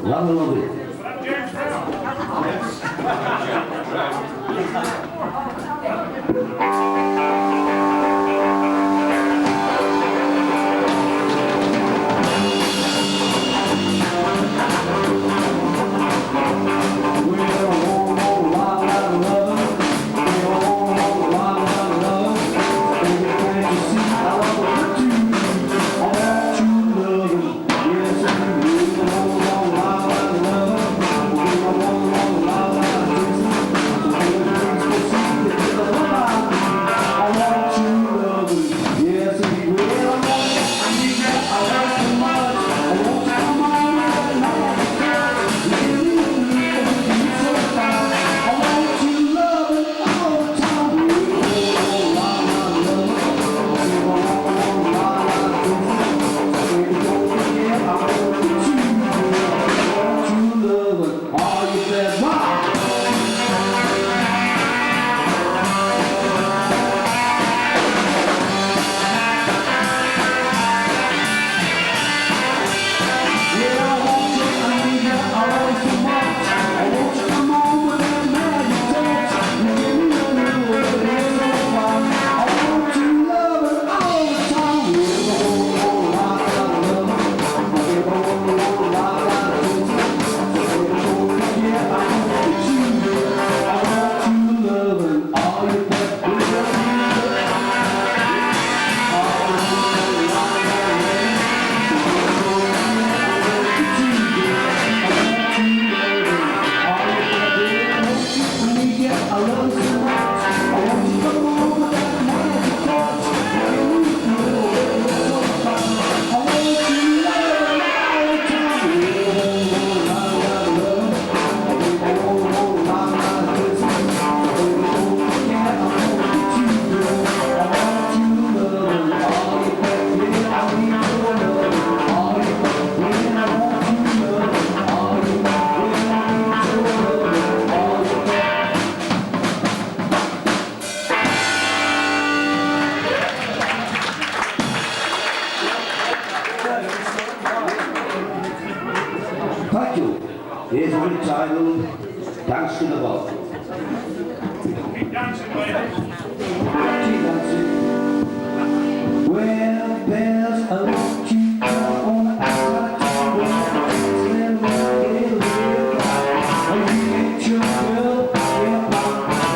Love it. Thank you. Here's a bit titled Dance to the Ball. Keep dancing, lady. Keep dancing. Well, there's a little cute girl on the outside town where the dancing and we get your girl, yeah,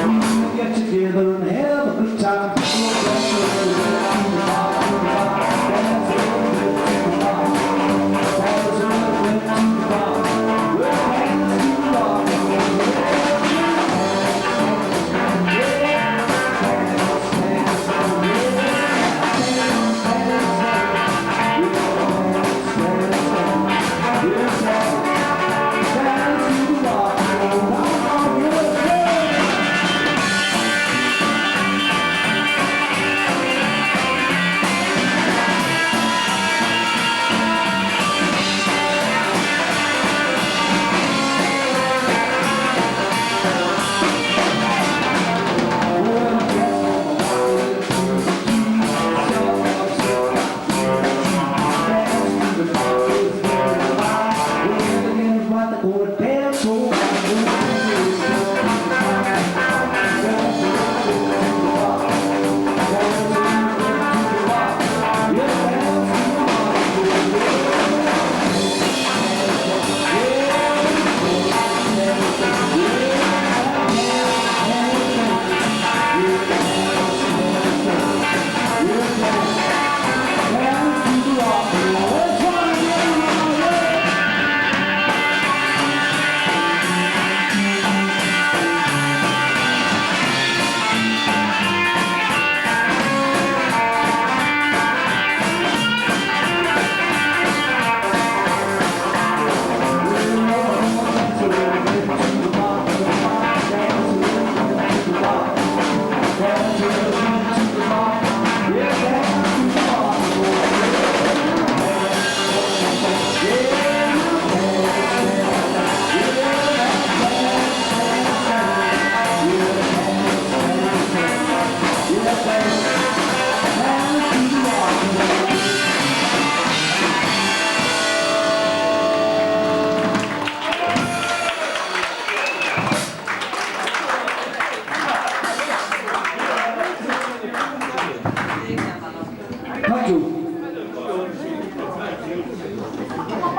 we get together and have a good time.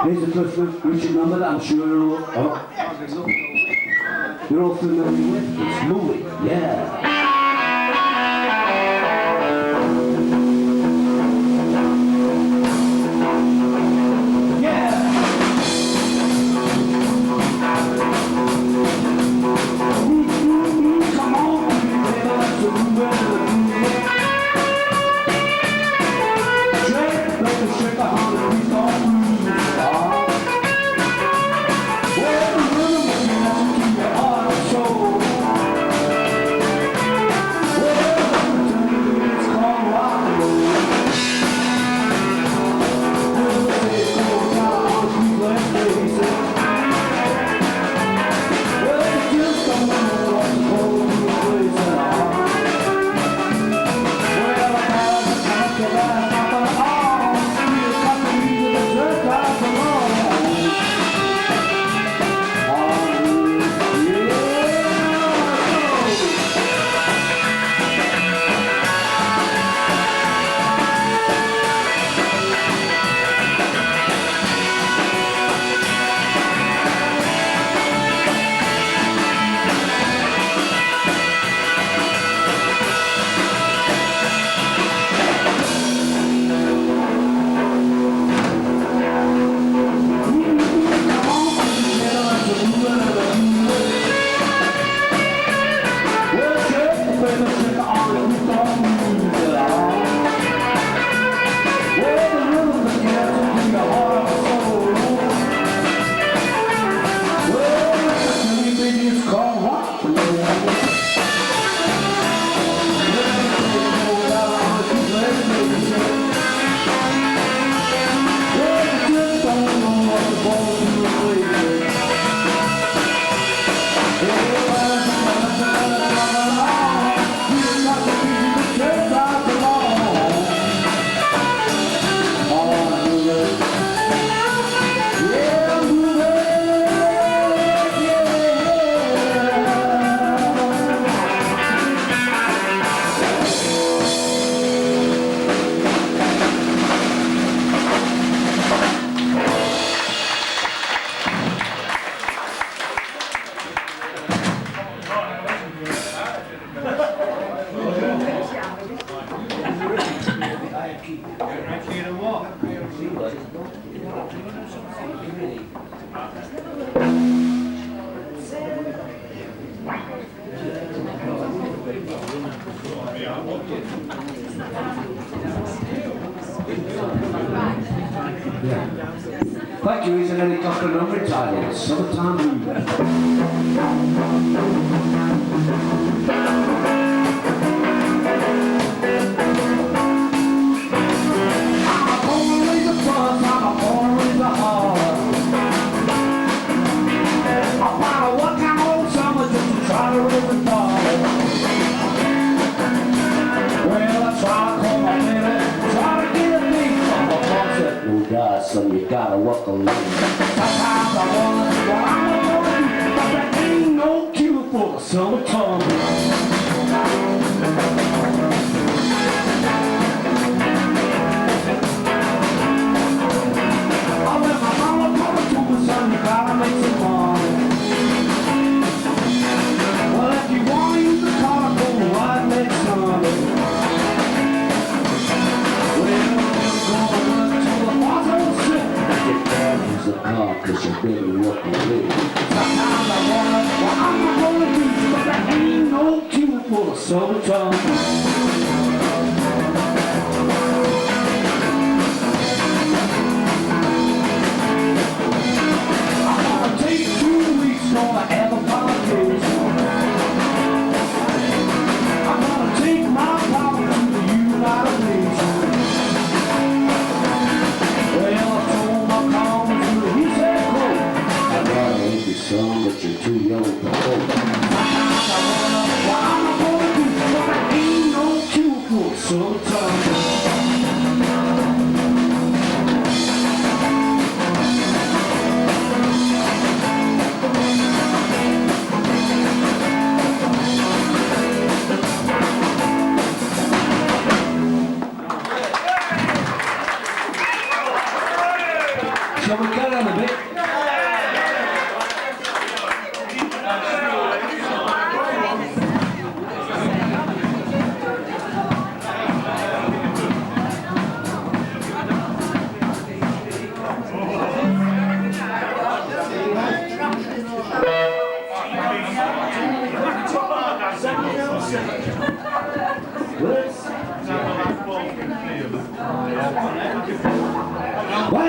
Here's the first Richard number that I'm sure you're all familiar with. It's Louie, yeah. Thank you, he's an helicopter number titled Summertime Blues. So you gotta walk alone. Sometimes I wonder what I'm gonna do, but there ain't no cure for the summertime. I let my mama come to me, son, you gotta make some money. Well, if you wanna use the car, go right next Sunday. The car, cause you better walk away. Sometimes I wonder what I'm gonna do, but there ain't no cure for the summertime. I'm gonna take 2 weeks, gonna have a vacation. I'm gonna take my power to the United Nations. Son, but you're too young to hold. Sometimes I wonder what I'm gonna do, but there ain't no cure for summertime. So we got Well,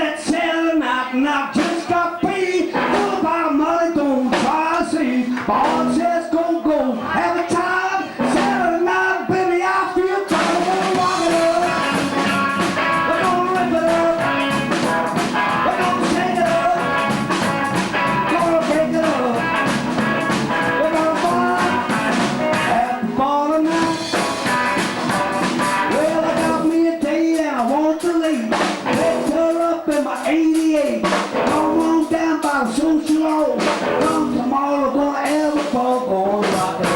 it's 7 o'clock and I just got paid. All about money, don't try to see. Boss says go, have a time. 7 o'clock, baby, I feel tired. We're gonna rock it up. We're gonna rip it up. We're gonna shake it up. Gonna break it up. We're gonna have fun tonight. Well, I got me a date and I want to leave. Picked her up in my 88. Come on down by the social hall. Come tomorrow, gonna have a ball, gonna rock it up.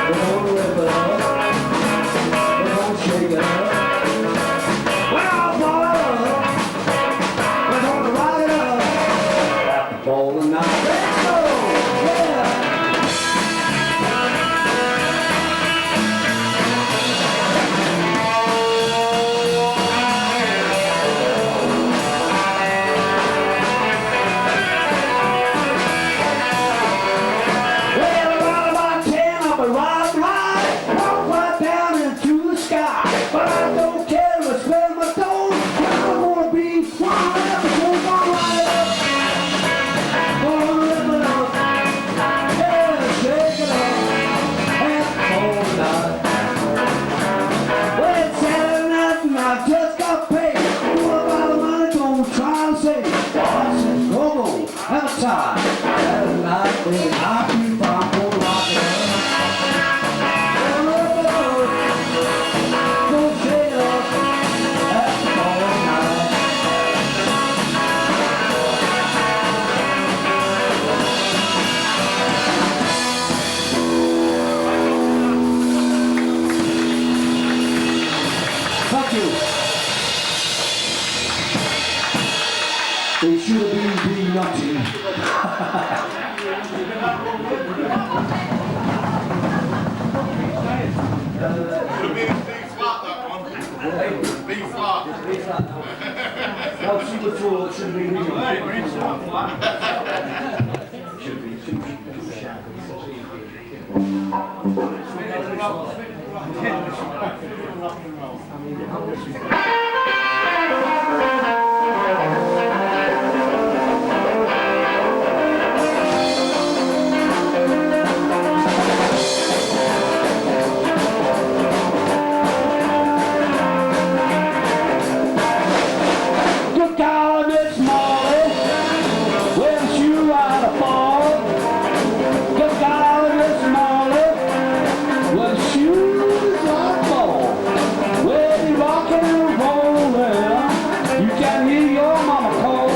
We're gonna rip it up. We're gonna shake it up. We're gonna ball it up. We're gonna rock it up. Have the ball tonight. Let's go! Yeah! Well, around about 10, I'll be riding high, walk right down into the sky. But I don't care to spend my toes. I wanna be whatever, so I'm right up. Gonna rip it up, yeah, shake it up, and all night. Well, it's Saturday night and I just got paid. What about the money? Don't try to save. I said, go, have a time. Saturday night, baby, I feel fine, gonna rock it up. Gonna rip it up, gonna shake it up, have all night. Thank you. They should have been being naughty. Should be a B flat, that one. B flat. No, she was full, it should be me. Good God, Miss Molly, when she ride a ball. Good God, Miss Molly, when she ride a ball. When you rockin' and rollin', you can hear your mama call.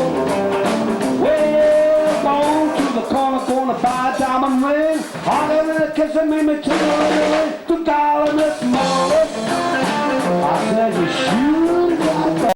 Well, gone to the corner, gonna buy a diamond ring. Harder than a kiss and made me to the ring. Good God, Miss Molly, I said you shoot.